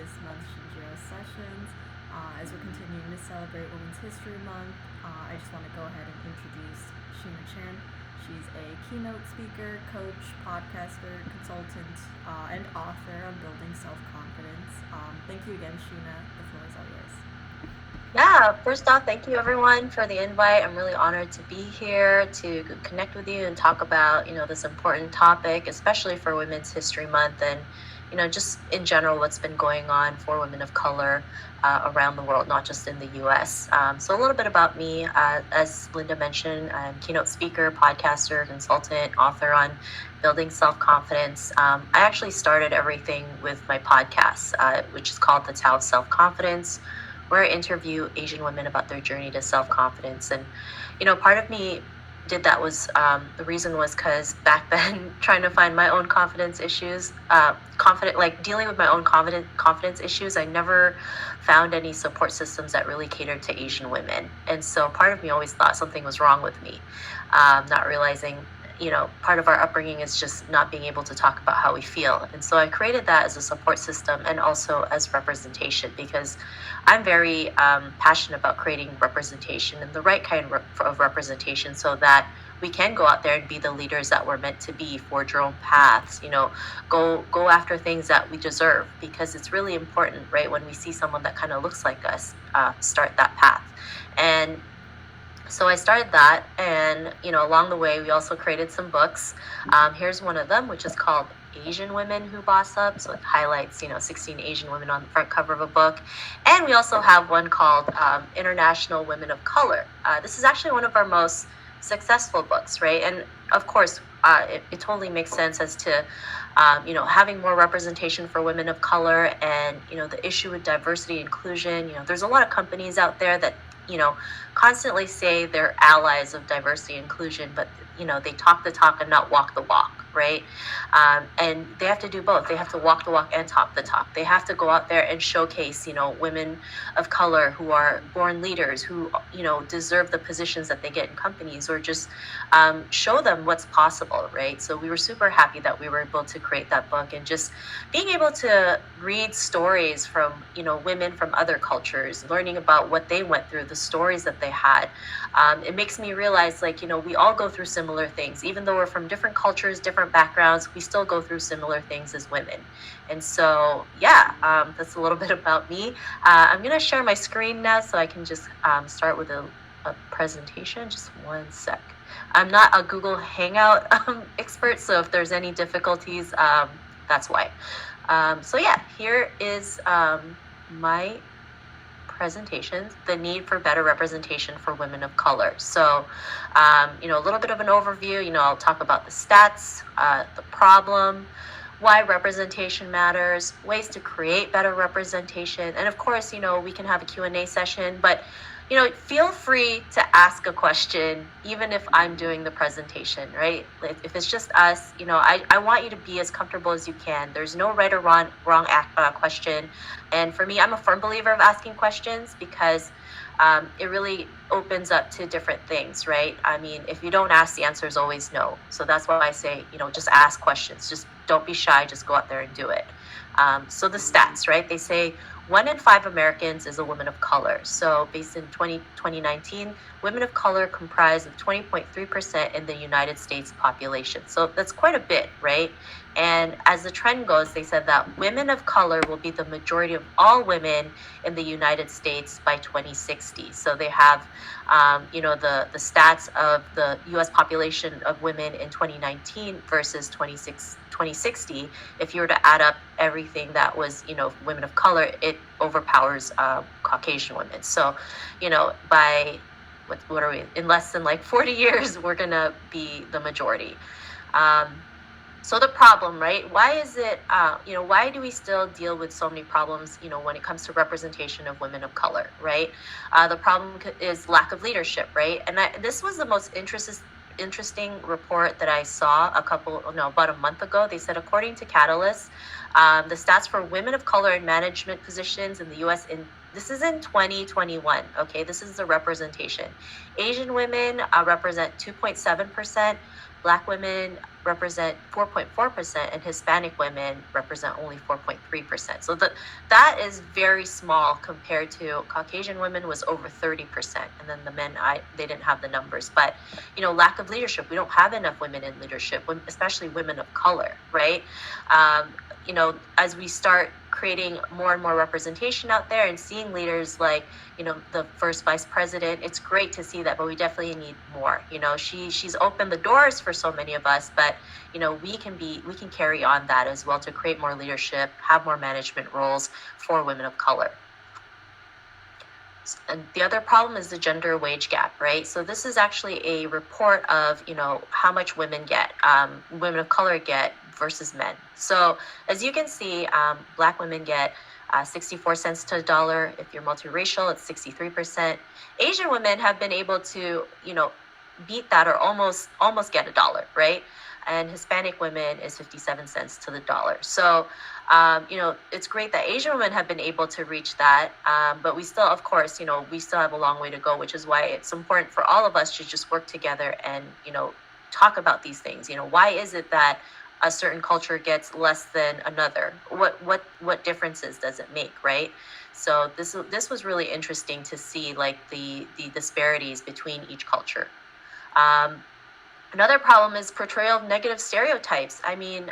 this month's Shinjiro sessions. As we're continuing to celebrate Women's History Month, I just want to go ahead and introduce Sheena Chan. She's a keynote speaker, coach, podcaster, consultant, and author on building self-confidence. Thank you again, Sheena. The floor is all yours. Yeah, first off, thank you everyone for the invite. I'm really honored to be here to connect with you and talk about, this important topic, especially for Women's History Month and, just in general, what's been going on for women of color around the world, not just in the US. So a little bit about me, as Linda mentioned, I'm keynote speaker, podcaster, consultant, author on building self-confidence. I actually started everything with my podcast, which is called The Tao of Self-Confidence, where I interview Asian women about their journey to self-confidence. And, part of me did that was, the reason was because back then, trying to find my own confidence issues, like dealing with my own confidence issues, I never found any support systems that really catered to Asian women. And so part of me always thought something was wrong with me, not realizing part of our upbringing is just not being able to talk about how we feel. And so I created that as a support system and also as representation, because I'm very passionate about creating representation and the right kind of representation so that we can go out there and be the leaders that we're meant to be, forge our own paths, go after things that we deserve, because it's really important, right? When we see someone that kind of looks like us, start that path. And so I started that, and along the way we also created some books. Here's one of them, which is called Asian Women Who Boss Up. So it highlights 16 Asian women on the front cover of a book. And we also have one called International Women of Color. This is actually one of our most successful books, right? And of course, it totally makes sense as to having more representation for women of color, and the issue with diversity and inclusion. There's a lot of companies out there that constantly say they're allies of diversity and inclusion, but they talk the talk and not walk the walk, right? And they have to do both. They have to walk the walk and talk the talk. They have to go out there and showcase, women of color who are born leaders, who deserve the positions that they get in companies, or just show them what's possible, right? So we were super happy that we were able to create that book, and just being able to read stories from women from other cultures, learning about what they went through, the stories that they had. It makes me realize, we all go through similar things. Even though we're from different cultures, different backgrounds, we still go through similar things as women. And so, that's a little bit about me. I'm going to share my screen now so I can just start with a presentation. Just one sec. I'm not a Google Hangout expert, so if there's any difficulties, that's why. Here is my presentations, the need for better representation for women of color. So, a little bit of an overview. I'll talk about the stats, the problem, why representation matters, ways to create better representation, and of course, we can have a Q&A session, but feel free to ask a question, even if I'm doing the presentation, right? If it's just us, I want you to be as comfortable as you can. There's no right or wrong question. And for me, I'm a firm believer of asking questions, because it really opens up to different things, right? I mean, if you don't ask, the answer is always no. So that's why I say, just ask questions. Just don't be shy. Just go out there and do it. So the stats, right? They say 1 in 5 Americans is a woman of color. So based in 2019, women of color comprise of 20.3% in the United States population. So that's quite a bit, right? And as the trend goes, they said that women of color will be the majority of all women in the United States by 2060. So they have, the stats of the U.S. population of women in 2019 versus 2060. If you were to add up everything that was, women of color, it overpowers Caucasian women. So, by what are we, in less than 40 years, we're gonna be the majority. So the problem, right? Why is it, why do we still deal with so many problems, when it comes to representation of women of color, right? The problem is lack of leadership, right? And this was the most interesting report that I saw about a month ago. They said, according to Catalyst, the stats for women of color in management positions in the U.S. This is in 2021. Okay, this is the representation. Asian women represent 2.7%. Black women represent 4.4%, and Hispanic women represent only 4.3%. So that is very small compared to Caucasian women was over 30%. And then the men, they didn't have the numbers. But, lack of leadership. We don't have enough women in leadership, especially women of color, right? As we start creating more and more representation out there and seeing leaders like, the first vice president, it's great to see that, but we definitely need more. She's opened the doors for so many of us, but we can carry on that as well to create more leadership, have more management roles for women of color. And the other problem is the gender wage gap, right? So this is actually a report of, how much women of color get versus men. So as you can see, Black women get 64 cents to a dollar. If you're multiracial, it's 63%. Asian women have been able to, beat that or almost get a dollar, right? And Hispanic women is 57 cents to the dollar. So, it's great that Asian women have been able to reach that. But we still, of course, we still have a long way to go, which is why it's important for all of us to just work together and, talk about these things. Why is it that a certain culture gets less than another? What differences does it make, right? So this was really interesting to see, like, the disparities between each culture. Another problem is portrayal of negative stereotypes. I mean,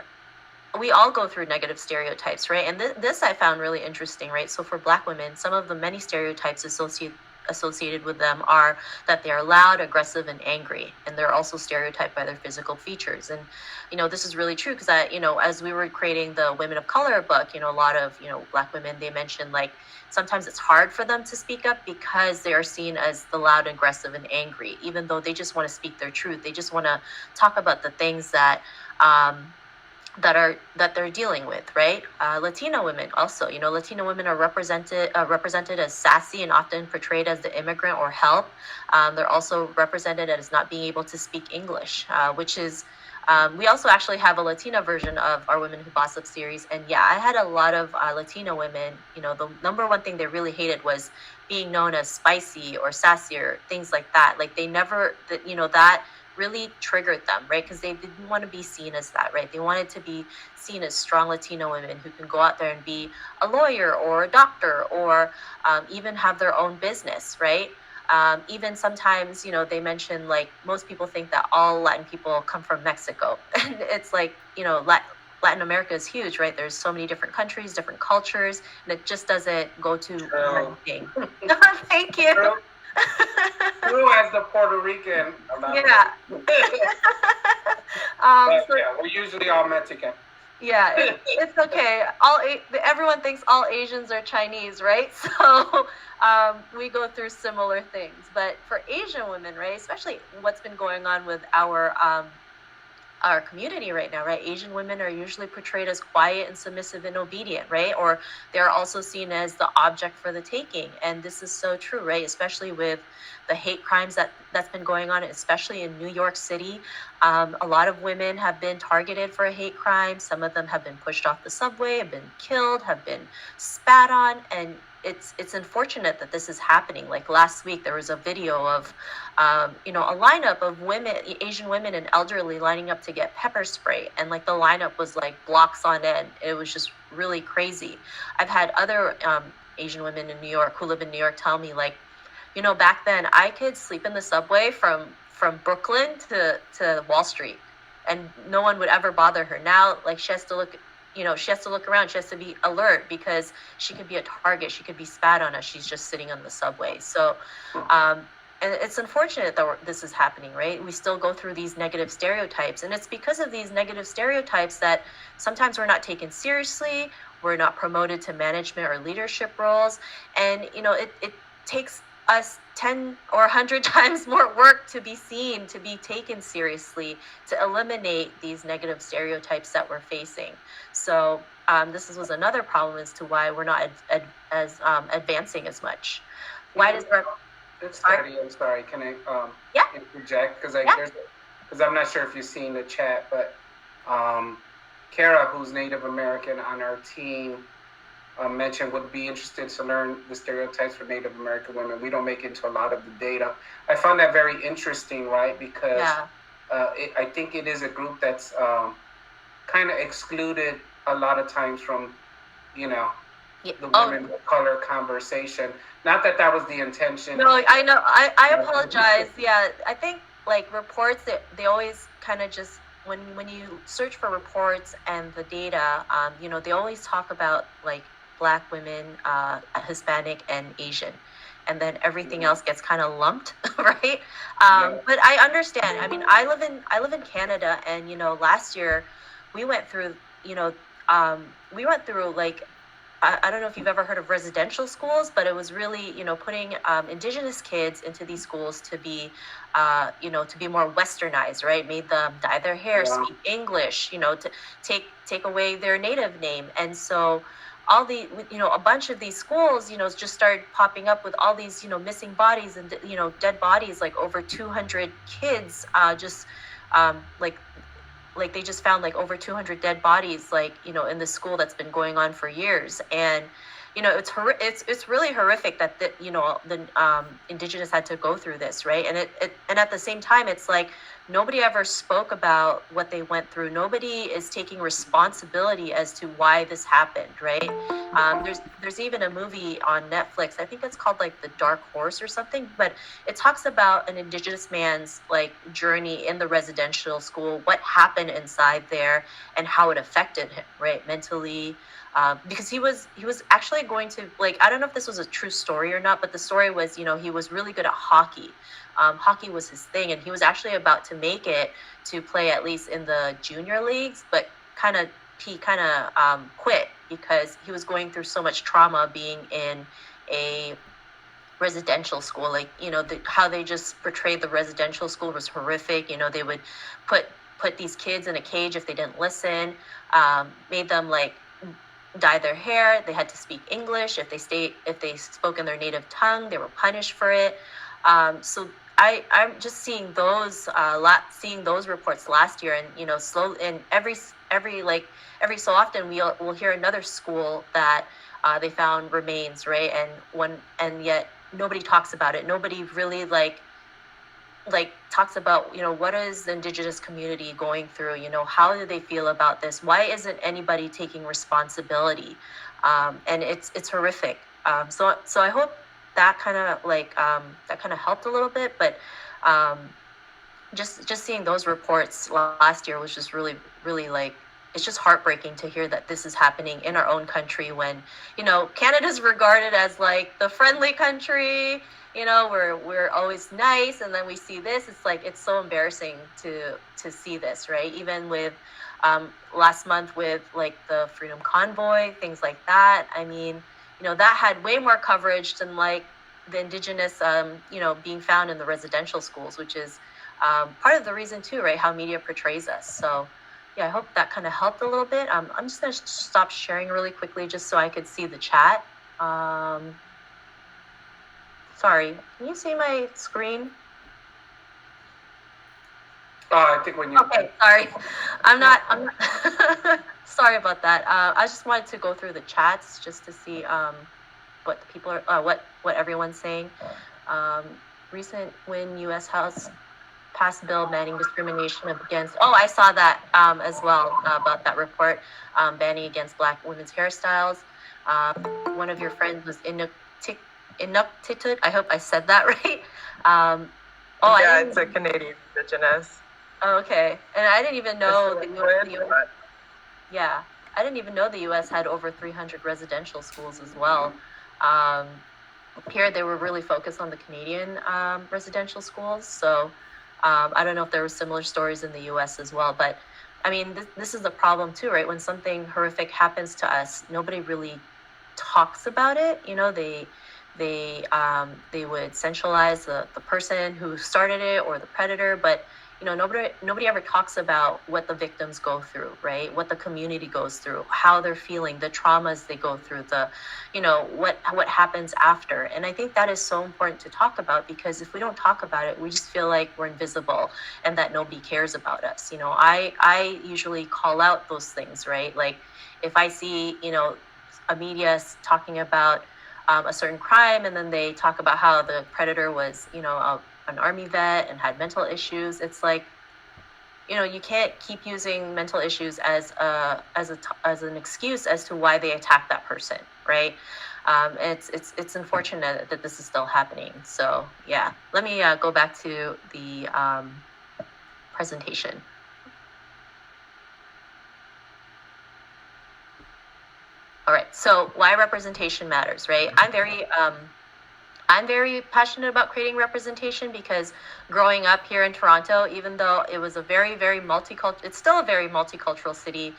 we all go through negative stereotypes, right? And this I found really interesting, right? So for Black women, some of the many stereotypes associated with them are that they are loud, aggressive, and angry, and they're also stereotyped by their physical features. And this is really true because as we were creating the Women of Color book, a lot of Black women, they mentioned, like, sometimes it's hard for them to speak up because they are seen as the loud, aggressive, and angry, even though they just want to speak their truth. They just want to talk about the things that they're dealing with, right? Latino women also, Latino women are represented as sassy and often portrayed as the immigrant or help. They're also represented as not being able to speak English, which is, we also actually have a Latina version of our Women Who Boss Up series. And yeah, I had a lot of Latino women, the number one thing they really hated was being known as spicy or sassy or things like that. Like, they never, that really triggered them, right? Because they didn't want to be seen as that, right? They wanted to be seen as strong Latino women who can go out there and be a lawyer or a doctor or even have their own business, right? Even sometimes, they mention, like, most people think that all Latin people come from Mexico. And it's like, Latin America is huge, right? There's so many different countries, different cultures, and it just doesn't go to one thing. Thank you. True. True as the Puerto Rican. Yeah. We're usually all Mexican. Yeah, it's okay. Everyone thinks all Asians are Chinese, right? So we go through similar things. But for Asian women, right, especially what's been going on with our community right now, right? Asian women are usually portrayed as quiet and submissive and obedient, right? Or they're also seen as the object for the taking. And this is so true, right? Especially with the hate crimes that's been going on, especially in New York City. A lot of women have been targeted for a hate crime. Some of them have been pushed off the subway, have been killed, have been spat on. And it's unfortunate that this is happening. Like last week, there was a video of, a lineup of women, Asian women and elderly lining up to get pepper spray. And like the lineup was like blocks on end. It was just really crazy. I've had other Asian women in New York who live in New York tell me, like, back then I could sleep in the subway from Brooklyn to Wall Street and no one would ever bother her. Now, like, she has to look around. She has to be alert because she could be a target. She could be spat on as she's just sitting on the subway. So, and it's unfortunate that this is happening, right? We still go through these negative stereotypes. And it's because of these negative stereotypes that sometimes we're not taken seriously. We're not promoted to management or leadership roles. And, it takes us 10 or 100 times more work to be seen, to be taken seriously, to eliminate these negative stereotypes that we're facing. So this was another problem as to why we're not as advancing as much. Why does our... I'm sorry. Can I interject? Because I'm not sure if you've seen the chat, but Kara, who's Native American on our team, mentioned would be interested to learn the stereotypes for Native American women. We don't make it into a lot of the data. I found that very interesting, right? Because I think it is a group that's kind of excluded a lot of times from, you know, the women of color conversation. Not that that was the intention. No, I know. I apologize. Yeah, I think like reports that they always kind of just when you search for reports and the data, they always talk about like Black women, Hispanic, and Asian, and then everything else gets kind of lumped, right? But I understand. I mean, I live in Canada, and last year we went through, we went through like I don't know if you've ever heard of residential schools, but it was really, putting Indigenous kids into these schools to be, to be more westernized, right? Made them dye their hair, speak English, to take away their native name. And so all the, a bunch of these schools, just started popping up with all these, missing bodies and, dead bodies, like over 200 kids, just like they just found like over 200 dead bodies, like, in the school that's been going on for years. And, it's really horrific that the Indigenous had to go through this, right? And and at the same time, it's like nobody ever spoke about what they went through. Nobody is taking responsibility as to why this happened, right? There's even a movie on Netflix. I think it's called like The Dark Horse or something, but it talks about an Indigenous man's like journey in the residential school, what happened inside there, and how it affected him, right, mentally. Because he was actually going to, like, I don't know if this was a true story or not, but the story was, he was really good at hockey. Hockey was his thing, and he was actually about to make it to play at least in the junior leagues, but he kind of quit because he was going through so much trauma being in a residential school. Like, how they just portrayed the residential school was horrific. They would put these kids in a cage if they didn't listen, made them like dye their hair. They had to speak English. If they spoke in their native tongue, they were punished for it. So I'm just seeing those reports last year, and slowly, and every so often we'll hear another school that they found remains, right? And yet nobody talks about it. Nobody really like talks about, what is the Indigenous community going through? How do they feel about this? Why isn't anybody taking responsibility? And it's horrific. So I hope that kind of helped a little bit, but just seeing those reports last year was just really, really like, it's just heartbreaking to hear that this is happening in our own country when, Canada's regarded as like the friendly country. We're always nice, and then we see this. It's like, it's so embarrassing to see this, right? Even with last month with like the Freedom Convoy, things like that. I mean, that had way more coverage than like the Indigenous, being found in the residential schools, which is part of the reason too, right? How media portrays us. So yeah, I hope that kind of helped a little bit. I'm just gonna stop sharing really quickly just so I could see the chat. Sorry, can you see my screen? I think when you... Okay, sorry. I'm not sorry about that. I just wanted to go through the chats just to see what the people are, what everyone's saying. Recent win, U.S. House passed bill banning discrimination against... Oh, I saw that as well, about that report, banning against Black women's hairstyles. One of your friends was Inuktitut. I hope I said that right. Yeah, it's a Canadian Indigenous. Oh, okay. And I didn't even know yeah, I didn't even know the U.S. had over 300 residential schools as well. Here they were really focused on the Canadian residential schools. So I don't know if there were similar stories in the U.S. as well. But I mean, this is the problem too, right? When something horrific happens to us, nobody really talks about it. They would centralize the person who started it or the predator, but nobody ever talks about what the victims go through, right? What the community goes through, how they're feeling, the traumas they go through, what happens after. And I think that is so important to talk about, because if we don't talk about it, we just feel like we're invisible and that nobody cares about us. I usually call out those things, right? Like if I see, a media talking about a certain crime, and then they talk about how the predator was, an army vet and had mental issues. It's like, you can't keep using mental issues as an excuse as to why they attack that person, right? It's unfortunate that this is still happening. So yeah, let me go back to the presentation. All right, so why representation matters, right? I'm very passionate about creating representation because growing up here in Toronto, even though it was a very, very it's still a very multicultural city.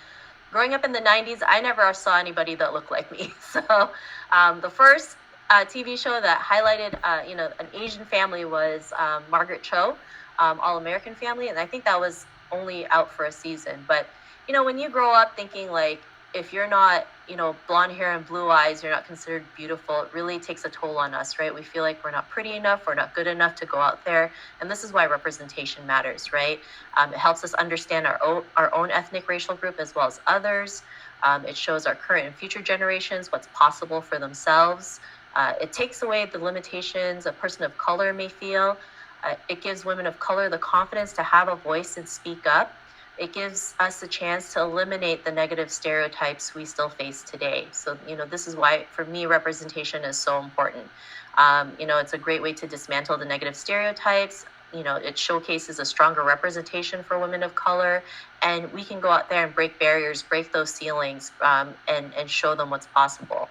Growing up in the 90s, I never saw anybody that looked like me. So the first TV show that highlighted, an Asian family was Margaret Cho, All American Family. And I think that was only out for a season. But, when you grow up thinking like, if you're not, blonde hair and blue eyes, you're not considered beautiful, it really takes a toll on us, right? We feel like we're not pretty enough, we're not good enough to go out there. And this is why representation matters, right? It helps us understand our own ethnic racial group as well as others. It shows our current and future generations what's possible for themselves. It takes away the limitations a person of color may feel. It gives women of color the confidence to have a voice and speak up. It gives us a chance to eliminate the negative stereotypes we still face today. So, this is why, for me, representation is so important. It's a great way to dismantle the negative stereotypes. It showcases a stronger representation for women of color, and we can go out there and break barriers, break those ceilings, and show them what's possible.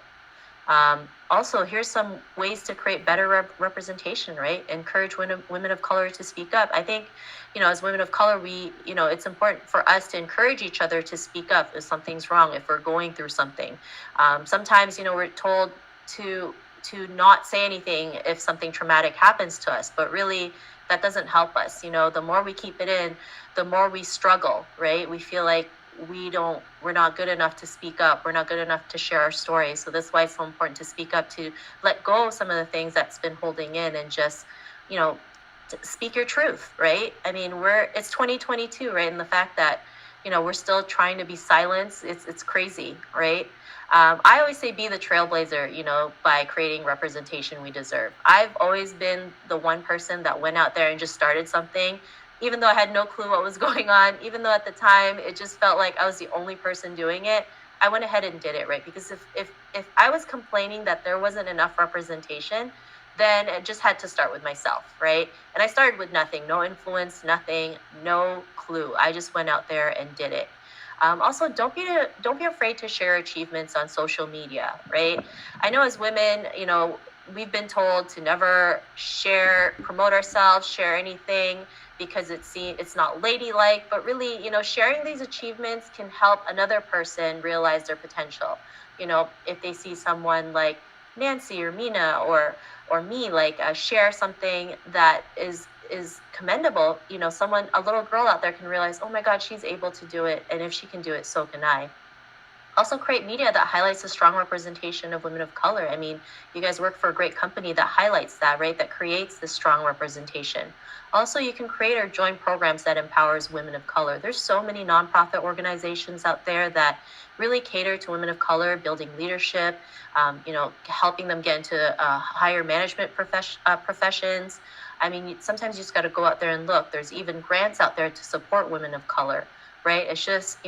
Also, here's some ways to create better representation, right? Encourage women of color to speak up. I think, as women of color, it's important for us to encourage each other to speak up if something's wrong, if we're going through something. Sometimes, we're told to not say anything if something traumatic happens to us, but really that doesn't help us. The more we keep it in, the more we struggle, right? We feel like we're not good enough to speak up. We're not good enough to share our stories. So that's why it's so important to speak up, to let go of some of the things that's been holding in and just, speak your truth, right? I mean, it's 2022, right? And the fact that, we're still trying to be silenced, it's crazy, right? I always say be the trailblazer, by creating representation we deserve. I've always been the one person that went out there and just started something, even though I had no clue what was going on, even though at the time it just felt like I was the only person doing it, I went ahead and did it, right? Because if I was complaining that there wasn't enough representation, then it just had to start with myself, right? And I started with nothing, no influence, nothing, no clue. I just went out there and did it. Also, don't be afraid to share achievements on social media, right? I know as women, we've been told to never promote ourselves, share anything, because it's not ladylike, but really, sharing these achievements can help another person realize their potential. If they see someone like Nancy or Mina or me, like share something that is commendable, a little girl out there can realize, oh my God, she's able to do it. And if she can do it, so can I. Also create media that highlights the strong representation of women of color. I mean, you guys work for a great company that highlights that, right? That creates this strong representation. Also, you can create or join programs that empowers women of color. There's so many nonprofit organizations out there that really cater to women of color, building leadership, helping them get into higher management professions. I mean, sometimes you just got to go out there and look. There's even grants out there to support women of color, right? It's just,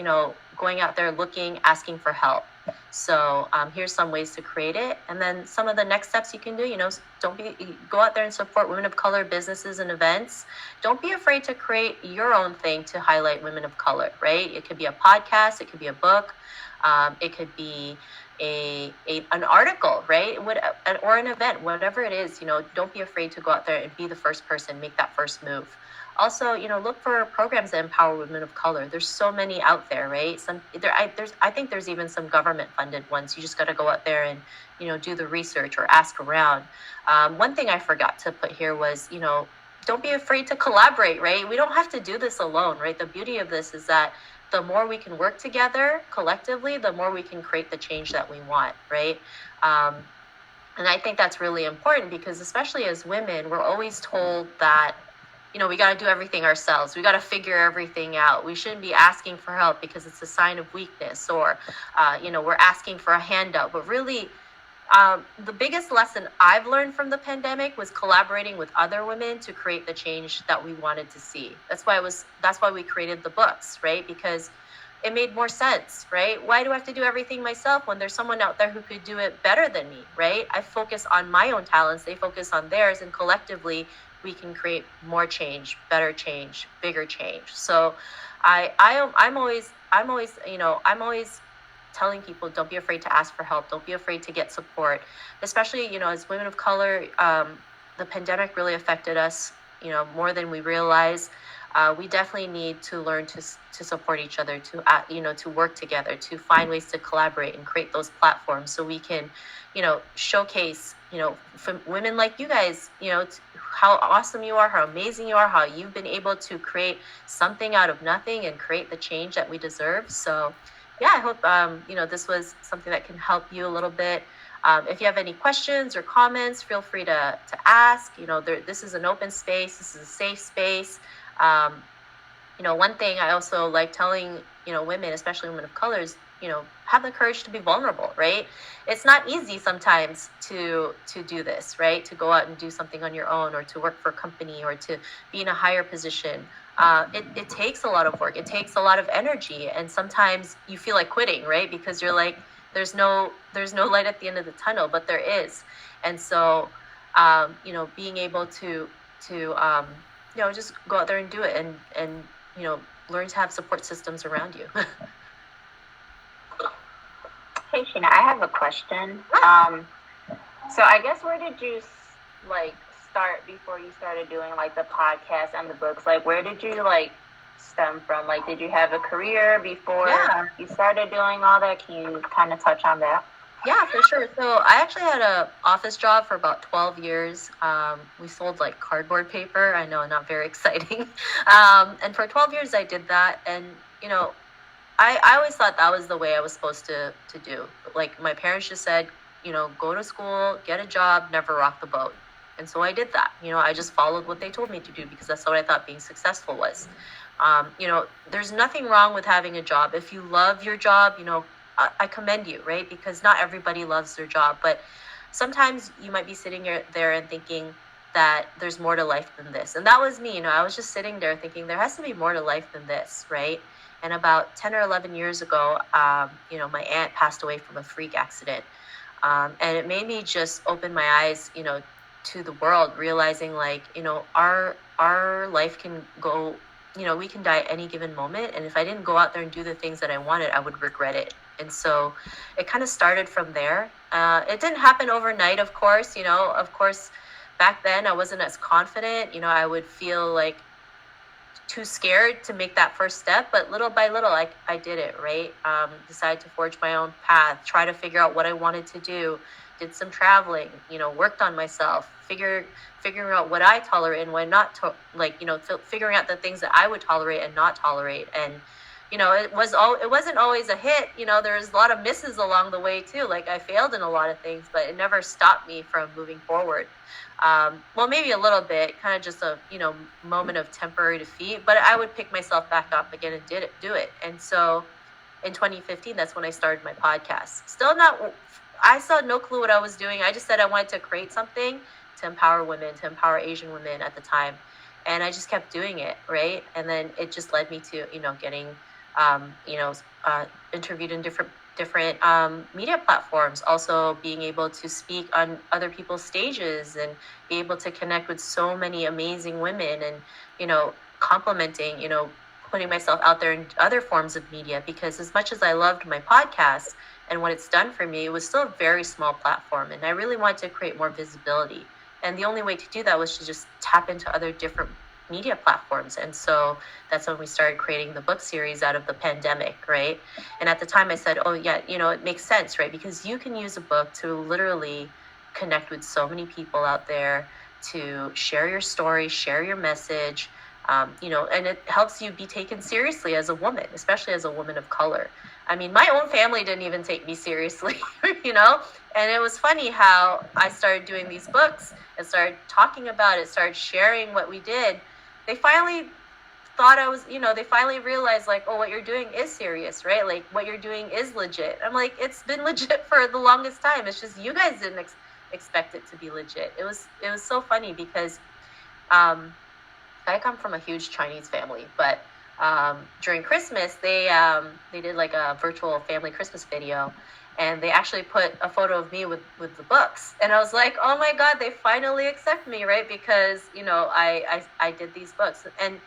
going out there looking, asking for help. So here's some ways to create it. And then some of the next steps you can do, go out there and support women of color businesses and events. Don't be afraid to create your own thing to highlight women of color, right? It could be a podcast, it could be a book, it could be an article, right? Or an event, whatever it is, don't be afraid to go out there and be the first person, make that first move. Also, look for programs that empower women of color. There's so many out there, right? I think there's even some government funded ones. You just got to go out there and, do the research or ask around. One thing I forgot to put here was, don't be afraid to collaborate, right? We don't have to do this alone, right? The beauty of this is that the more we can work together collectively, the more we can create the change that we want, right? And I think that's really important because especially as women, we're always told that, we got to do everything ourselves. We got to figure everything out. We shouldn't be asking for help because it's a sign of weakness or, we're asking for a handout. But really, The biggest lesson I've learned from the pandemic was collaborating with other women to create the change that we wanted to see. That's why we created the books, right? Because it made more sense, right? Why do I have to do everything myself when there's someone out there who could do it better than me, right? I focus on my own talents, they focus on theirs, and collectively we can create more change, better change, bigger change. So I'm always telling people, don't be afraid to ask for help. Don't be afraid to get support, especially, as women of color. The pandemic really affected us, more than we realize. We definitely need to learn to support each other, to work together, to find ways to collaborate and create those platforms so we can, showcase, from women like you guys, how awesome you are, how amazing you are, how you've been able to create something out of nothing and create the change that we deserve. So yeah, I hope, this was something that can help you a little bit. If you have any questions or comments, feel free to ask. This is an open space. This is a safe space. One thing I also like telling, women, especially women of color, is, have the courage to be vulnerable, right? It's not easy sometimes to do this, right? To go out and do something on your own, or to work for a company, or to be in a higher position. It takes a lot of work. It takes a lot of energy. And sometimes you feel like quitting, right? Because you're like, there's no light at the end of the tunnel, but there is. And so, being able to just go out there and do it, and learn to have support systems around you. Hey, Sheena, I have a question. So I guess where did you start before you started doing the podcast and the books? Where did you stem from? Did you have a career before you started doing all that? Can you kind of touch on that? Yeah, for sure. So I actually had an office job for about 12 years. We sold cardboard paper. I know, not very exciting. And for 12 years I did that. And, I always thought that was the way I was supposed to do. My parents just said, go to school, get a job, never rock the boat. And so I did that. I just followed what they told me to do because that's what I thought being successful was. There's nothing wrong with having a job. If you love your job, I commend you, right? Because not everybody loves their job, but sometimes you might be sitting there and thinking that there's more to life than this. And that was me. I was just sitting there thinking there has to be more to life than this, right? And about 10 or 11 years ago, my aunt passed away from a freak accident. And it made me just open my eyes, to the world, realizing our life can go, we can die at any given moment. And if I didn't go out there and do the things that I wanted, I would regret it. And so it kind of started from there. It didn't happen overnight, of course. Back then I wasn't as confident. I would feel too scared to make that first step, but little by little, I did it, right? Decided to forge my own path, try to figure out what I wanted to do, did some traveling, worked on myself, figuring out what I tolerate and what not, figuring out the things that I would tolerate and not tolerate. And, it wasn't always a hit. There was a lot of misses along the way too. I failed in a lot of things, but it never stopped me from moving forward. Well, maybe a little bit, kind of just a, moment of temporary defeat, but I would pick myself back up again and do it. And so in 2015, that's when I started my podcast. I still had no clue what I was doing. I just said I wanted to create something to empower women, to empower Asian women at the time. And I just kept doing it, right? And then it just led me to, getting, interviewed in different media platforms, also being able to speak on other people's stages and be able to connect with so many amazing women and, complimenting, putting myself out there in other forms of media, because as much as I loved my podcast and what it's done for me, it was still a very small platform. And I really wanted to create more visibility. And the only way to do that was to just tap into other different media platforms. And so that's when we started creating the book series out of the pandemic, right? And at the time I said, oh yeah, it makes sense, right? Because you can use a book to literally connect with so many people out there, to share your story, share your message, and it helps you be taken seriously as a woman, especially as a woman of color. I mean, my own family didn't even take me seriously, and it was funny how I started doing these books and started talking about it, started sharing what we did. They finally thought I was, they finally realized like, oh, what you're doing is serious, right? Like what you're doing is legit. I'm like, it's been legit for the longest time. It's just you guys didn't expect it to be legit. It was so funny because I come from a huge Chinese family, but during Christmas they did like a virtual family Christmas video, and they actually put a photo of me with the books, and I was like, oh my God, they finally accept me, right? Because I did these books, and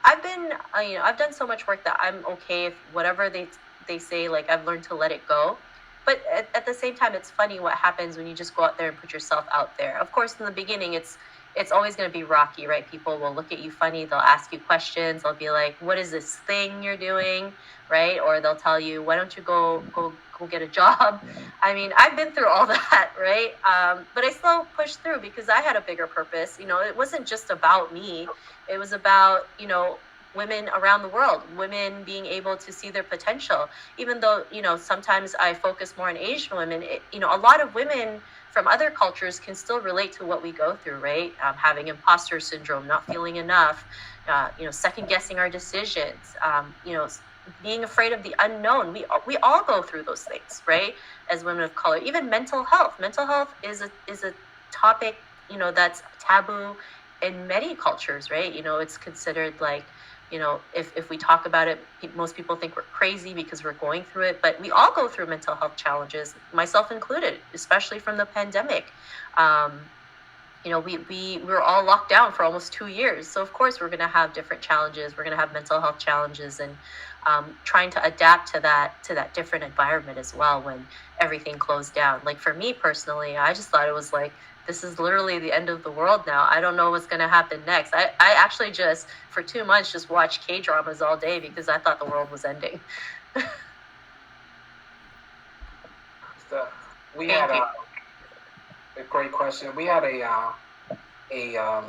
I've been I've done so much work that I'm okay if whatever they say, like I've learned to let it go. But at the same time, it's funny what happens when you just go out there and put yourself out there. Of course, in the beginning, it's always going to be rocky, right? People will look at you funny. They'll ask you questions. They'll be like, what is this thing you're doing, right? Or they'll tell you, why don't you go get a job? I mean, I've been through all that, right? But I still pushed through because I had a bigger purpose. It wasn't just about me. It was about, women around the world, women being able to see their potential. Even though, sometimes I focus more on Asian women, a lot of women from other cultures can still relate to what we go through, right? Having imposter syndrome, not feeling enough, second guessing our decisions, being afraid of the unknown. We all go through those things, right? As women of color, even mental health. Mental health is a topic, that's taboo in many cultures, right? It's considered like, if we talk about it, most people think we're crazy because we're going through it, but we all go through mental health challenges, myself included, especially from the pandemic. We were all locked down for almost 2 years. So of course we're going to have different challenges. We're going to have mental health challenges, and trying to adapt to that different environment as well when everything closed down. Like for me personally, I just thought it was like, this is literally the end of the world now. I don't know what's going to happen next. I actually just, for 2 months, just watched K-dramas all day because I thought the world was ending. So we had a great question. We had a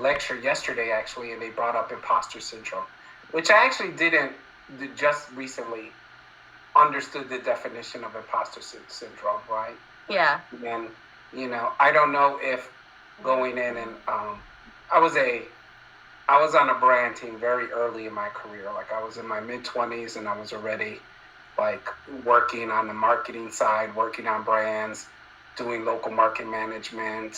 lecture yesterday, actually, and they brought up imposter syndrome, which I actually didn't just recently understood the definition of imposter syndrome, right? Yeah. And I don't know if going in and I was on a brand team very early in my career. Like I was in my mid-20s and I was already like working on the marketing side, working on brands, doing local market management.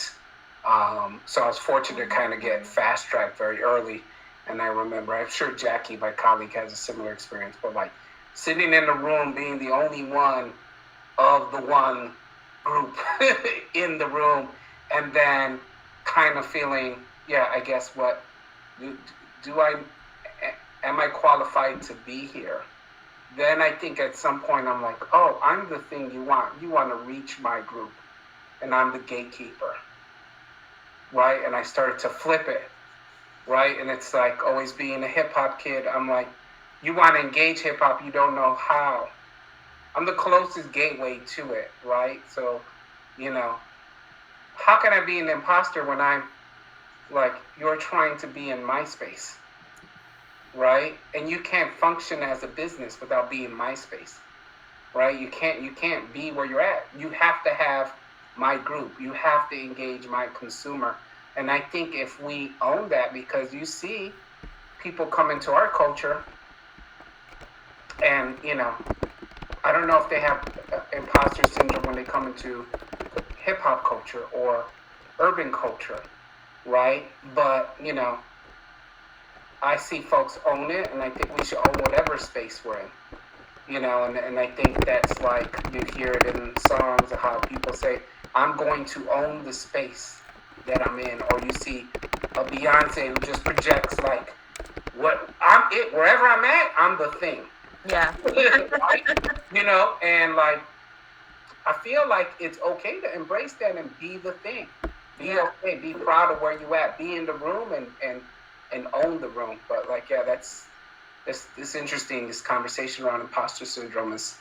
So I was fortunate to kind of get fast-tracked very early. And I remember, I'm sure Jackie, my colleague, has a similar experience, but like sitting in the room, being the only one of the one group in the room, and then kind of feeling, yeah, I guess what am I qualified to be here? Then I think at some point I'm like, oh, I'm the thing you want to reach my group, and I'm the gatekeeper, right? And I started to flip it, right? And it's like always being a hip-hop kid, I'm like, you want to engage hip-hop, you don't know how. I'm the closest gateway to it, right? So, how can I be an imposter when I'm like, you're trying to be in my space, right? And you can't function as a business without being my space, right? You can't be where you're at. You have to have my group. You have to engage my consumer. And I think if we own that, because you see people come into our culture and, I don't know if they have imposter syndrome when they come into hip hop culture or urban culture, right? But, I see folks own it, and I think we should own whatever space we're in, and I think that's like, you hear it in songs of how people say, I'm going to own the space that I'm in, or you see a Beyonce who just projects like, wherever I'm at, I'm the thing. Yeah. Right? And like, I feel like it's okay to embrace that and be the thing. Be okay, be proud of where you at, be in the room and own the room. But like, yeah, that's interesting. This conversation around imposter syndrome is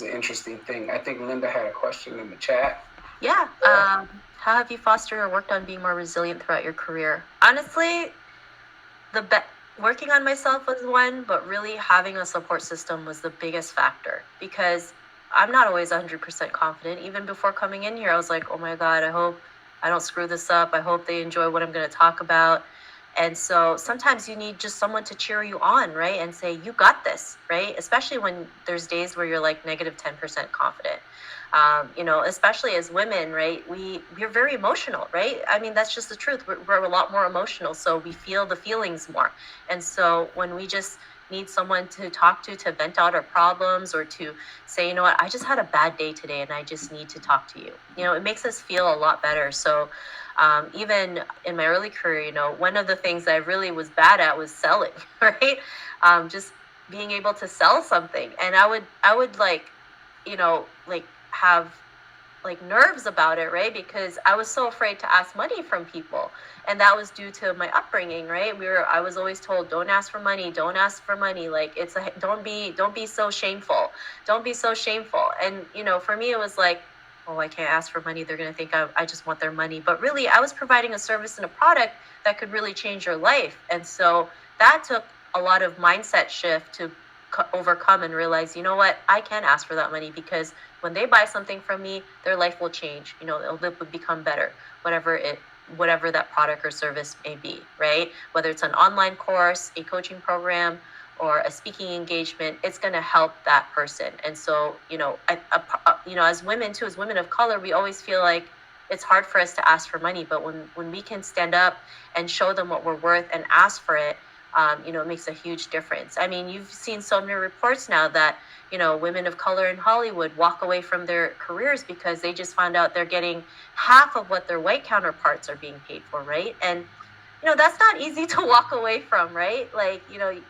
an interesting thing. I think Linda had a question in the chat. Yeah. How have you fostered or worked on being more resilient throughout your career? Honestly, working on myself was one, but really having a support system was the biggest factor, because I'm not always 100% confident. Even before coming in here, I was like, oh my God, I hope I don't screw this up. I hope they enjoy what I'm going to talk about. And so sometimes you need just someone to cheer you on, right? And say, you got this, right? Especially when there's days where you're like negative 10% confident. Especially as women, right? We're very emotional, right? I mean, that's just the truth. We're a lot more emotional, so we feel the feelings more. And so when we just need someone to talk to vent out our problems, or to say, you know what, I just had a bad day today and I just need to talk to you. It makes us feel a lot better. So even in my early career, one of the things I really was bad at was selling, right? Just being able to sell something. And I would like have like nerves about it, right? Because I was so afraid to ask money from people. And that was due to my upbringing, right? I was always told, don't ask for money. Like don't be so shameful. Don't be so shameful. And, for me, it was like, oh, I can't ask for money. They're going to think I just want their money. But really, I was providing a service and a product that could really change your life. And so that took a lot of mindset shift to overcome and realize, you know what, I can ask for that money, because when they buy something from me, their life will change. It will become better, whatever that product or service may be, right? Whether it's an online course, a coaching program, or a speaking engagement, it's going to help that person. And so, as women too, as women of color, we always feel like it's hard for us to ask for money. But when we can stand up and show them what we're worth and ask for it, it makes a huge difference. I mean, you've seen so many reports now that, women of color in Hollywood walk away from their careers because they just found out they're getting half of what their white counterparts are being paid for, right? And that's not easy to walk away from, right? Like,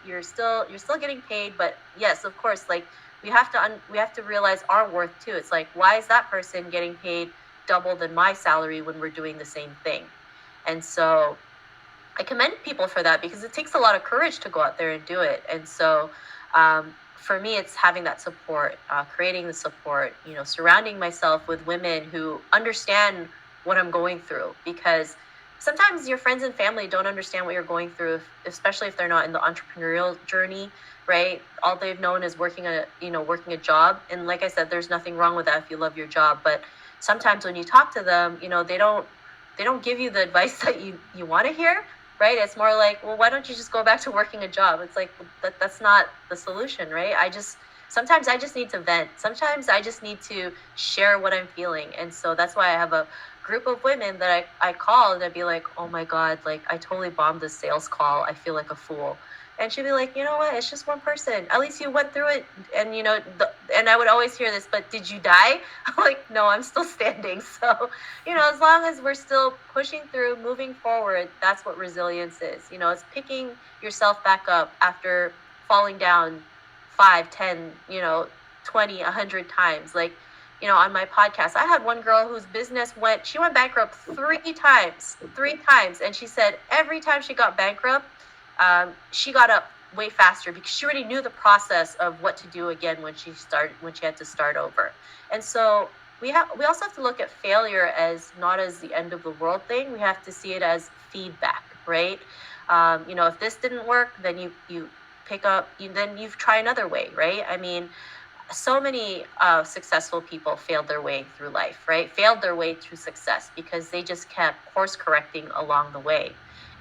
you're still getting paid, but yes, of course, like we have to realize our worth too. It's like, why is that person getting paid double than my salary when we're doing the same thing? And so I commend people for that, because it takes a lot of courage to go out there and do it. And so for me, it's having that support, creating the support, surrounding myself with women who understand what I'm going through, because sometimes your friends and family don't understand what you're going through, especially if they're not in the entrepreneurial journey, right? All they've known is working a job. And like I said, there's nothing wrong with that if you love your job. But sometimes when you talk to them, they don't give you the advice that you want to hear, right? It's more like, well, why don't you just go back to working a job? It's like, that's not the solution, right? Sometimes I just need to vent. Sometimes I just need to share what I'm feeling. And so that's why I have a group of women that I call, and I'd be like, oh my God, like I totally bombed this sales call. I feel like a fool. And she'd be like, you know what? It's just one person. At least you went through it. And, and I would always hear this, but did you die? I'm like, no, I'm still standing. So, as long as we're still pushing through, moving forward, that's what resilience is. It's picking yourself back up after falling down 5, 10, 20, 100 times. Like, on my podcast, I had one girl whose business went bankrupt 3 times. And she said every time she got bankrupt, she got up way faster, because she already knew the process of what to do again when she had to start over. And so we also have to look at failure as not as the end of the world thing. We have to see it as feedback, right? If this didn't work, then you pick up, then you try another way, right? I mean, so many successful people failed their way through life, right? Failed their way through success because they just kept course correcting along the way.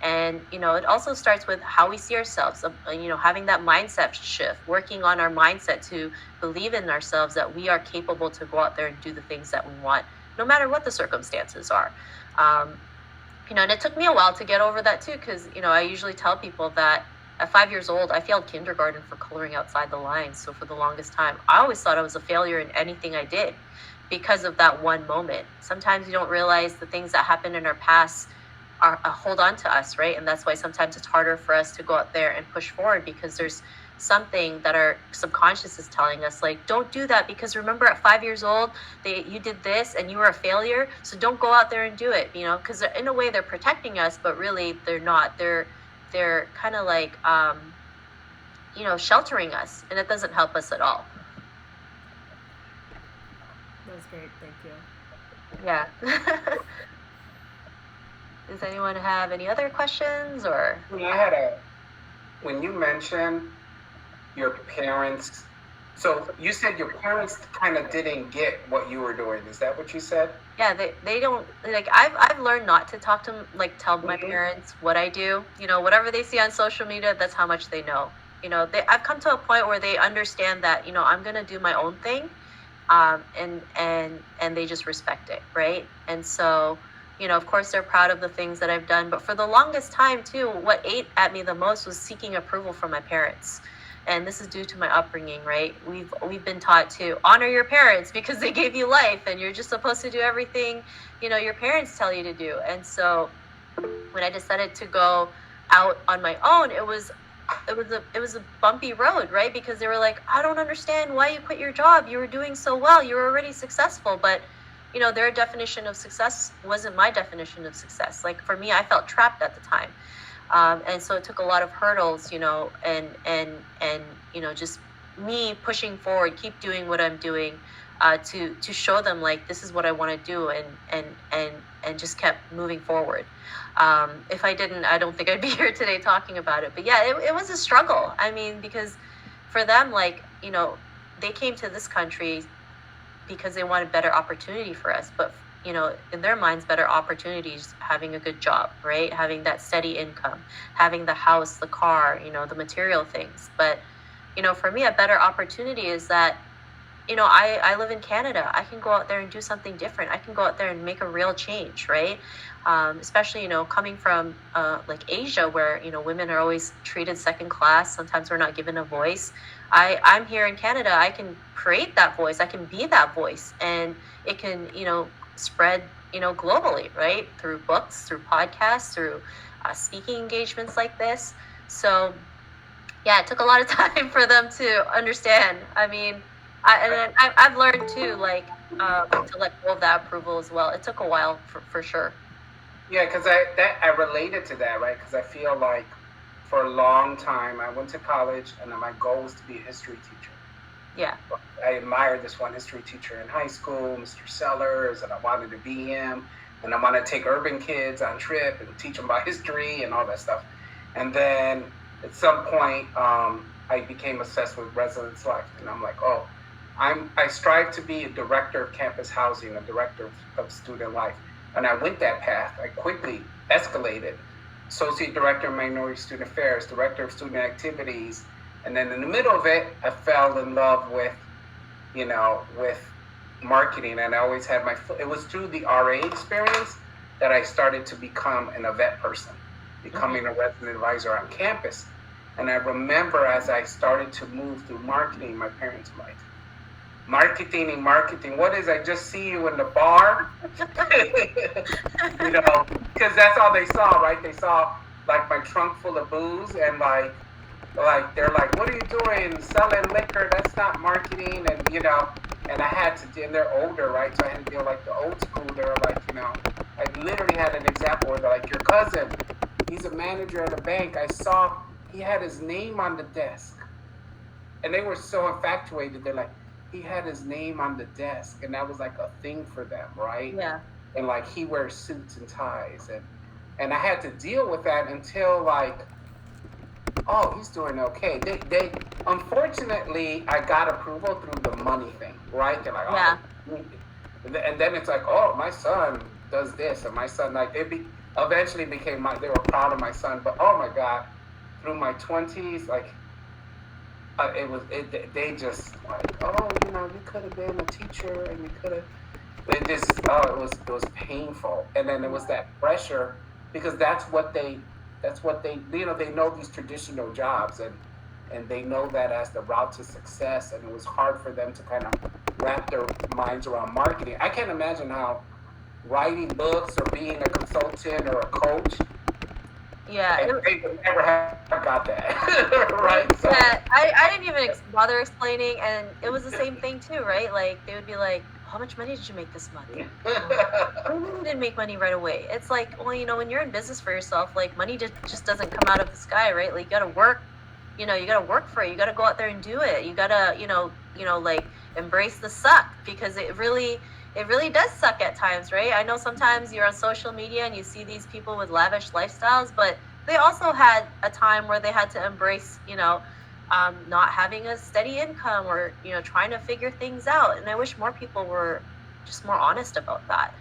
And, it also starts with how we see ourselves, having that mindset shift, working on our mindset to believe in ourselves that we are capable to go out there and do the things that we want, no matter what the circumstances are. And it took me a while to get over that too, because, I usually tell people that at 5 years old, I failed kindergarten for coloring outside the lines. So for the longest time, I always thought I was a failure in anything I did because of that one moment. Sometimes you don't realize the things that happened in our past hold on to us, right? And that's why sometimes it's harder for us to go out there and push forward, because there's something that our subconscious is telling us, like, don't do that, because remember at 5 years old, you did this and you were a failure, so don't go out there and do it, because in a way they're protecting us, but really they're not. They're kind of like, sheltering us, and it doesn't help us at all. That was great, thank you. Yeah. Does anyone have any other questions, or? When you mentioned your parents So you said your parents kind of didn't get what you were doing. Is that what you said? Yeah, they don't like. I've learned not to talk to tell my parents what I do. Whatever they see on social media, that's how much they know. I've come to a point where they understand that I'm gonna do my own thing, and they just respect it, right? And so, of course, they're proud of the things that I've done. But for the longest time, too, what ate at me the most was seeking approval from my parents. And this is due to my upbringing, right? We've been taught to honor your parents because they gave you life, and you're just supposed to do everything your parents tell you to do. And so, when I decided to go out on my own, it was a bumpy road, right? Because they were like, I don't understand why you quit your job. You were doing so well. You were already successful. But their definition of success wasn't my definition of success. Like, for me, I felt trapped at the time. And so it took a lot of hurdles, and just me pushing forward, keep doing what I'm doing, to show them, like, this is what I want to do, and just kept moving forward. If I didn't, I don't think I'd be here today talking about it. But yeah, it was a struggle. I mean, because for them, like, they came to this country because they wanted better opportunity for us. But in their minds, better opportunities, having a good job, right? Having that steady income, having the house, the car, the material things. But, for me, a better opportunity is that, I live in Canada. I can go out there and do something different. I can go out there and make a real change, right? Especially, coming from like Asia, where, women are always treated second class. Sometimes we're not given a voice. I'm here in Canada. I can create that voice. I can be that voice. And it can, spread, globally, right? Through books, through podcasts, through speaking engagements like this. So, yeah, it took a lot of time for them to understand. I mean, I've learned too, like, to let go of that approval as well. It took a while for sure. Yeah, because I related to that, right? Because I feel like for a long time I went to college and my goal was to be a history teacher. Yeah. I admired this one history teacher in high school, Mr. Sellers, and I wanted to be him. And I wanted to take urban kids on trip and teach them about history and all that stuff. And then at some point, I became obsessed with residence life. And I'm like, oh, I strive to be a director of campus housing, a director of student life. And I went that path. I quickly escalated. Associate Director of Minority Student Affairs, Director of Student Activities. And then in the middle of it, I fell in love with marketing. And I always had it was through the RA experience that I started to become an event person, becoming a resident advisor on campus. And I remember as I started to move through marketing, my parents were like, marketing, what is, I just see you in the bar? Because that's all they saw, right? They saw like my trunk full of booze, and like they're like, what are you doing, selling liquor? That's not marketing. And I had to, and they're older, right? So I had to deal like the old school. They were like, I literally had an example where they're like, your cousin, he's a manager at a bank. I saw he had his name on the desk. And they were so infatuated. They're like, he had his name on the desk. And that was like a thing for them, right? Yeah. And like he wears suits and ties. And I had to deal with that until like, oh, he's doing okay. They unfortunately, I got approval through the money thing, right? They're like, oh, yeah. And then it's like, oh, my son does this, and my son, like, eventually became they were proud of my son. But oh my God, through my 20s, like, they just like, oh, you could have been a teacher, and you could have. It was painful, and then it was that pressure because that's what they they know these traditional jobs, and they know that as the route to success, and it was hard for them to kind of wrap their minds around marketing. I can't imagine how writing books or being a consultant or a coach. Yeah, they would never have got that, right? So, yeah, I didn't even bother explaining, and it was the same thing too, right? Like they would be like, how much money did you make this month? You didn't make money right away. It's like, well, when you're in business for yourself, like money just doesn't come out of the sky, right? Like you gotta work, you gotta work for it. You gotta go out there and do it. You gotta, like embrace the suck, because it really does suck at times, right? I know sometimes you're on social media and you see these people with lavish lifestyles, but they also had a time where they had to embrace, not having a steady income, or trying to figure things out. And I wish more people were just more honest about that,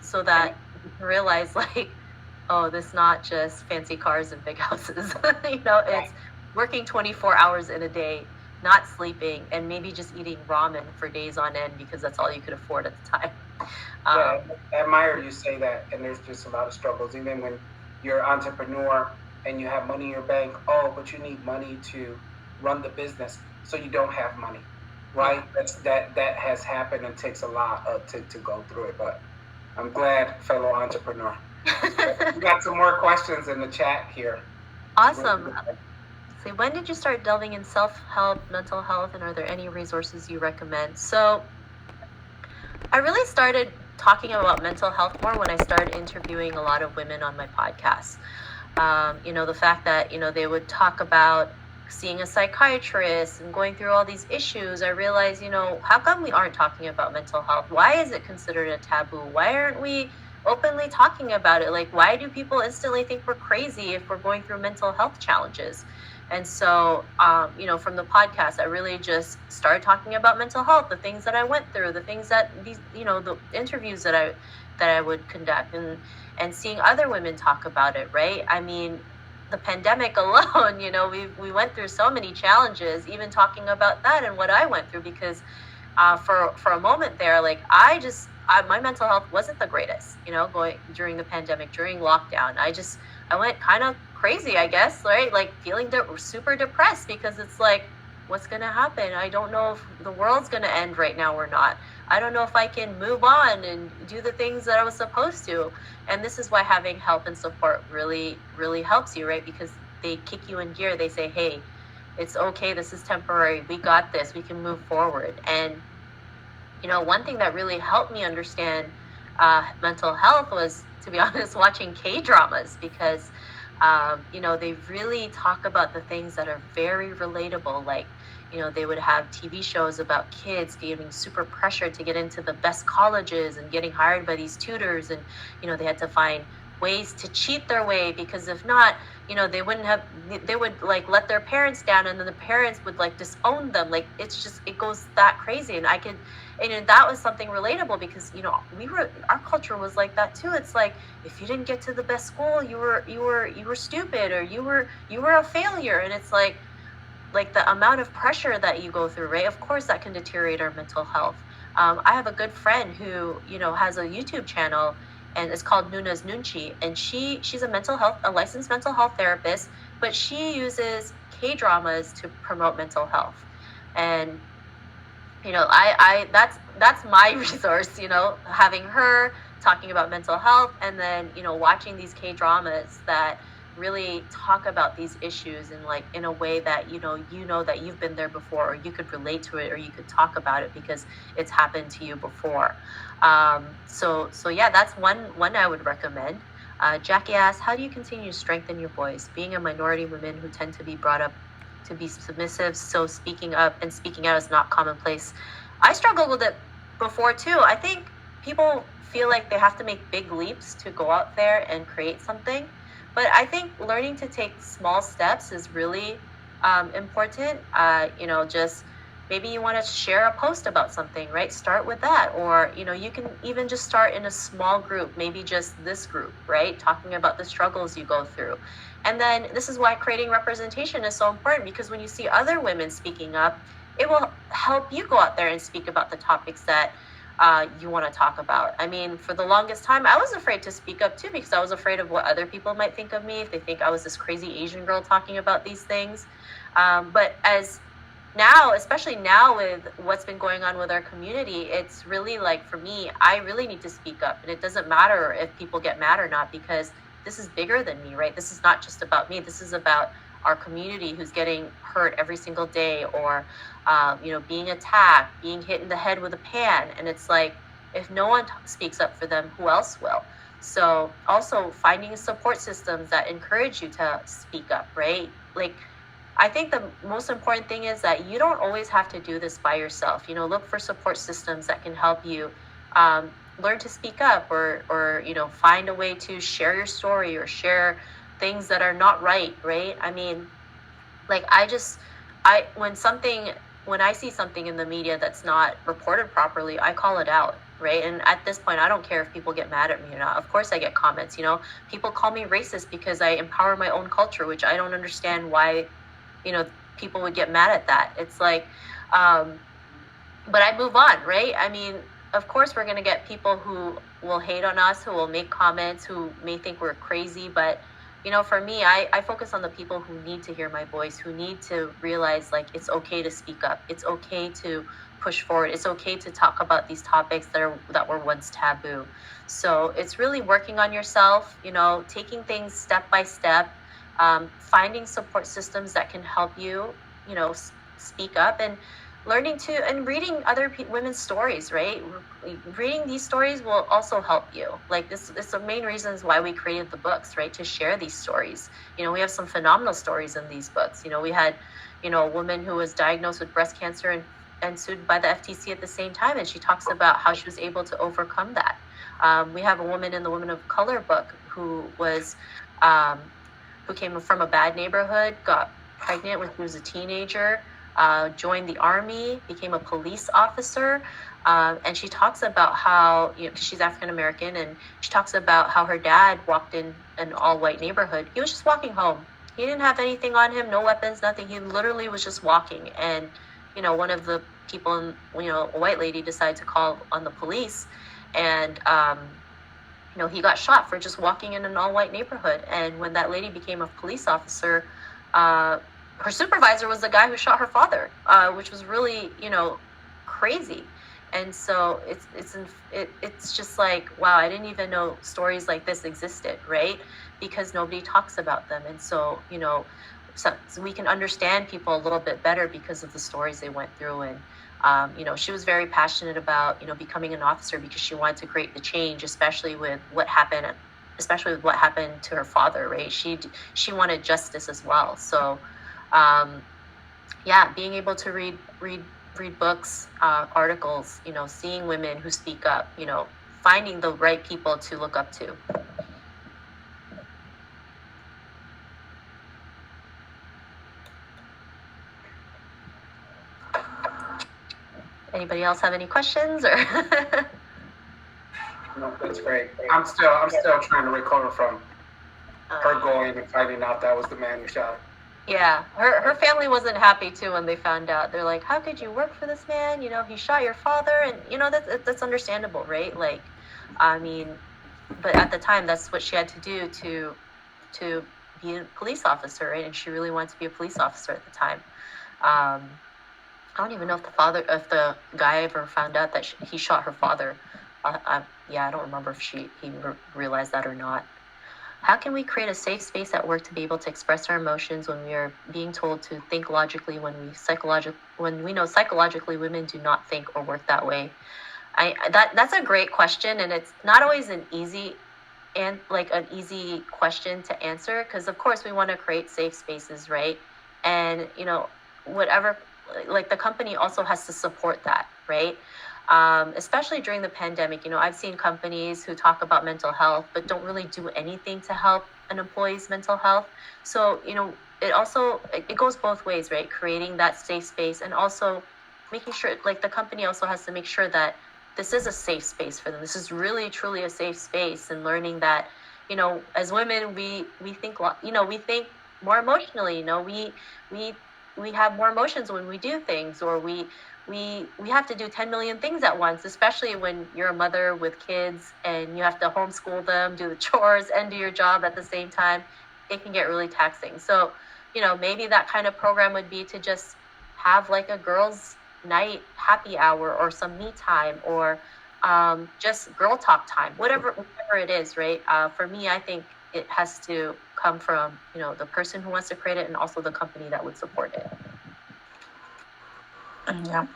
so that you can realize, like, oh, this is not just fancy cars and big houses. It's working 24 hours in a day, not sleeping, and maybe just eating ramen for days on end because that's all you could afford at the time. I admire you say that. And there's just a lot of struggles, even when you're an entrepreneur and you have money in your bank. Oh, but you need money to run the business, so you don't have money, right? That has happened, and takes a lot to go through it. But I'm glad, fellow entrepreneur. We got some more questions in the chat here. Awesome. So when did you start delving in self-help, mental health, and are there any resources you recommend? So I really started talking about mental health more when I started interviewing a lot of women on my podcast. The fact that, they would talk about seeing a psychiatrist and going through all these issues, I realized, how come we aren't talking about mental health? Why is it considered a taboo? Why aren't we openly talking about it? Like, why do people instantly think we're crazy if we're going through mental health challenges? And so, from the podcast, I really just started talking about mental health, the things that I went through, the things that the interviews that I would conduct, and seeing other women talk about it, right? I mean, the pandemic alone, we went through so many challenges, even talking about that and what I went through, because for a moment there, like, my mental health wasn't the greatest, going during the pandemic, during lockdown. I went kind of crazy, I guess, right? Like, feeling super depressed, because it's like, what's going to happen? I don't know if the world's going to end right now or not. I don't know if I can move on and do the things that I was supposed to. And this is why having help and support really, really helps you, right? Because they kick you in gear. They say, hey, it's okay. This is temporary. We got this. We can move forward. And, one thing that really helped me understand mental health was, to be honest, watching K-dramas, because they really talk about the things that are very relatable. Like, they would have TV shows about kids getting super pressured to get into the best colleges and getting hired by these tutors. And, they had to find ways to cheat their way, because if not, they would like let their parents down, and then the parents would like disown them. Like, it goes that crazy. And that was something relatable, because, our culture was like that too. It's like, if you didn't get to the best school, you were stupid, or you were a failure. And it's like the amount of pressure that you go through, right? Of course, that can deteriorate our mental health. I have a good friend who, has a YouTube channel, and it's called Nuna's Nunchi. And she's a licensed mental health therapist, but she uses K-dramas to promote mental health. And, that's my resource, having her talking about mental health, and then, watching these K-dramas that really talk about these issues in a way that, that you've been there before, or you could relate to it, or you could talk about it because it's happened to you before. So yeah, that's one I would recommend. Jackie asks, how do you continue to strengthen your voice? Being a minority women who tend to be brought up to be submissive, so speaking up and speaking out is not commonplace. I struggled with it before too. I think people feel like they have to make big leaps to go out there and create something. But I think learning to take small steps is really important. Just maybe you want to share a post about something, right? Start with that. Or, you can even just start in a small group, maybe just this group, right? Talking about the struggles you go through. And then this is why creating representation is so important, because when you see other women speaking up, it will help you go out there and speak about the topics that you want to talk about. I mean, for the longest time, I was afraid to speak up too, because I was afraid of what other people might think of me, if they think I was this crazy Asian girl talking about these things. But especially now with what's been going on with our community, it's really like, for me, I really need to speak up. And it doesn't matter if people get mad or not, because this is bigger than me, right? This is not just about me. This is about our community who's getting hurt every single day, or being attacked, being hit in the head with a pan. And it's like, if no one speaks up for them, who else will? So also finding support systems that encourage you to speak up, right? Like, I think the most important thing is that you don't always have to do this by yourself. Look for support systems that can help you learn to speak up, or find a way to share your story, or share things that are not right? I mean, like when I see something in the media that's not reported properly, I call it out, right? And at this point, I don't care if people get mad at me or not. Of course I get comments, people call me racist because I empower my own culture, which I don't understand why, people would get mad at that. It's like, but I move on, right? I mean, of course we're going to get people who will hate on us, who will make comments, who may think we're crazy, but for me, I focus on the people who need to hear my voice, who need to realize, like, it's okay to speak up. It's okay to push forward. It's okay to talk about these topics that were once taboo. So it's really working on yourself, taking things step by step, finding support systems that can help you, speak up, and learning to and reading other women's stories, right? Reading these stories will also help you. Like, this is the main reasons why we created the books, right? To share these stories. We have some phenomenal stories in these books. We had, a woman who was diagnosed with breast cancer and sued by the FTC at the same time, and she talks about how she was able to overcome that. We have a woman in the Women of Color book who came from a bad neighborhood, got pregnant when she was a teenager, joined the army, became a police officer, and she talks about how, because she's African American, and she talks about how her dad walked in an all-white neighborhood. He was just walking home. He didn't have anything on him, no weapons, nothing. He literally was just walking, and one of the people, a white lady, decided to call on the police, and he got shot for just walking in an all-white neighborhood. And when that lady became a police officer, her supervisor was the guy who shot her father, which was really, crazy. And so it's just like, wow, I didn't even know stories like this existed, right? Because nobody talks about them. And so, so we can understand people a little bit better because of the stories they went through. And she was very passionate about, becoming an officer because she wanted to create the change, especially with what happened to her father, right? She wanted justice as well. So, being able to read books, articles, seeing women who speak up, finding the right people to look up to. Anybody else have any questions or? No, that's great. I'm still trying to recover from her going and finding out that was the man who shot. Yeah, her family wasn't happy too when they found out. They're like, "How could you work for this man? He shot your father," and that's understandable, right? Like, I mean, but at the time, that's what she had to do to be a police officer, right? And she really wanted to be a police officer at the time. I don't even know if the guy ever found out that he shot her father. I don't remember if he realized that or not. How can we create a safe space at work to be able to express our emotions when we are being told to think logically when we know psychologically women do not think or work that way? That's a great question, and it's not always an easy question to answer, because of course we want to create safe spaces, right? And whatever, like, the company also has to support that, right? Especially during the pandemic, I've seen companies who talk about mental health but don't really do anything to help an employee's mental health. So, it goes both ways, right? Creating that safe space and also making sure, like, the company also has to make sure that this is a safe space for them. This is really, truly a safe space, and learning that, as women, we think, we think more emotionally, we have more emotions when we do things, or we have to do 10 million things at once, especially when you're a mother with kids and you have to homeschool them, do the chores, and do your job at the same time. It can get really taxing. So, maybe that kind of program would be to just have like a girls' night happy hour, or some me time, or just girl talk time, whatever it is, right? For me, I think it has to come from, the person who wants to create it, and also the company that would support it. Yeah.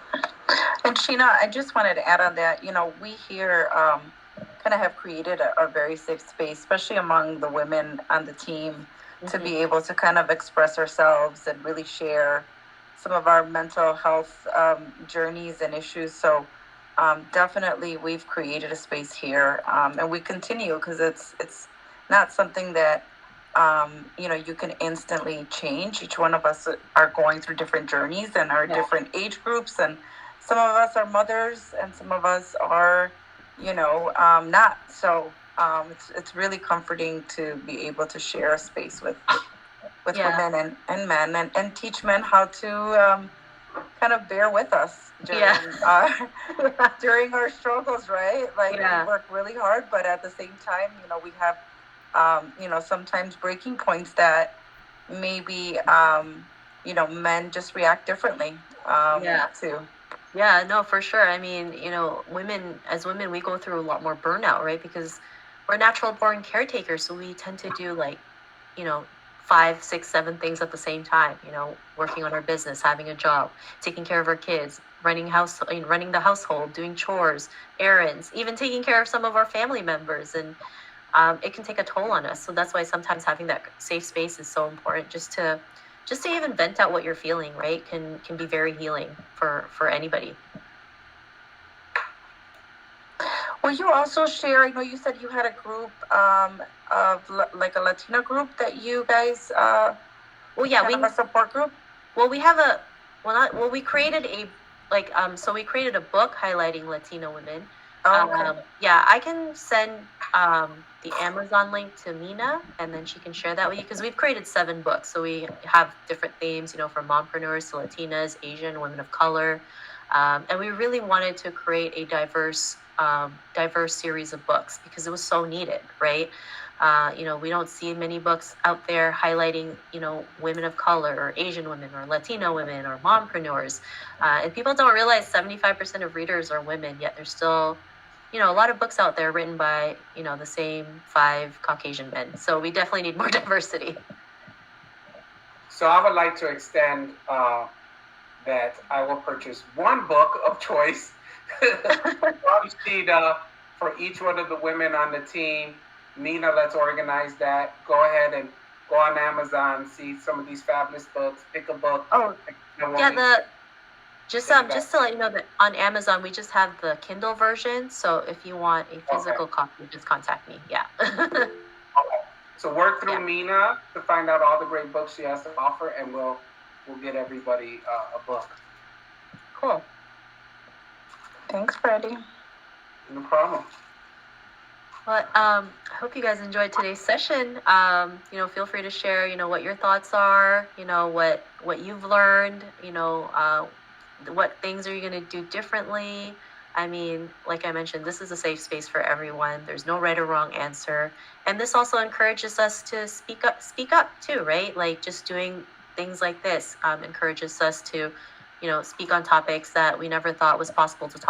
And Sheena, I just wanted to add on that, we here kind of have created a very safe space, especially among the women on the team, to be able to kind of express ourselves and really share some of our mental health journeys and issues. So definitely we've created a space here, and we continue, because it's not something that you can instantly change. Each one of us are going through different journeys and are different age groups, and some of us are mothers and some of us are, not. So it's really comforting to be able to share a space with women and men, and teach men how to kind of bear with us during our struggles, right? Like we work really hard, but at the same time, we have sometimes breaking points that maybe men just react differently to. Yeah, no, for sure. I mean, as women, we go through a lot more burnout, right? Because we're natural born caretakers, so we tend to do like, 5, 6, 7 things at the same time. Working on our business, having a job, taking care of our kids, running the household, doing chores, errands, even taking care of some of our family members, and it can take a toll on us. So that's why sometimes having that safe space is so important, just to even vent out what you're feeling, right? Can be very healing for anybody. Will you also share? I know you said you had a group of like a Latina group that you guys. We have a support group. Well, we created we created a book highlighting Latino women. Okay. I can send the Amazon link to Mina, and then she can share that with you, because we've created 7 books. So we have different themes, from mompreneurs to Latinas, Asian, women of color, and we really wanted to create a diverse series of books because it was so needed, right? We don't see many books out there highlighting, women of color or Asian women or Latino women or mompreneurs. And people don't realize 75% of readers are women, yet there's still, a lot of books out there written by, the same 5 Caucasian men. So we definitely need more diversity. So I would like to extend that I will purchase 1 book of choice. One sheet for each one of the women on the team. Nina, let's organize that. Go ahead and go on Amazon, see some of these fabulous books, pick a book. Just to let you know that on Amazon we just have the Kindle version. So if you want a physical copy, just contact me. Yeah. Okay. So work through Mina to find out all the great books she has to offer, and we'll get everybody a book. Cool. Thanks, Freddie. No problem. Well, I hope you guys enjoyed today's session. Feel free to share, what your thoughts are, what you've learned, what things are you going to do differently. I mean, like I mentioned, this is a safe space for everyone. There's no right or wrong answer. And this also encourages us to speak up too, right? Like just doing things like this encourages us to, speak on topics that we never thought was possible to talk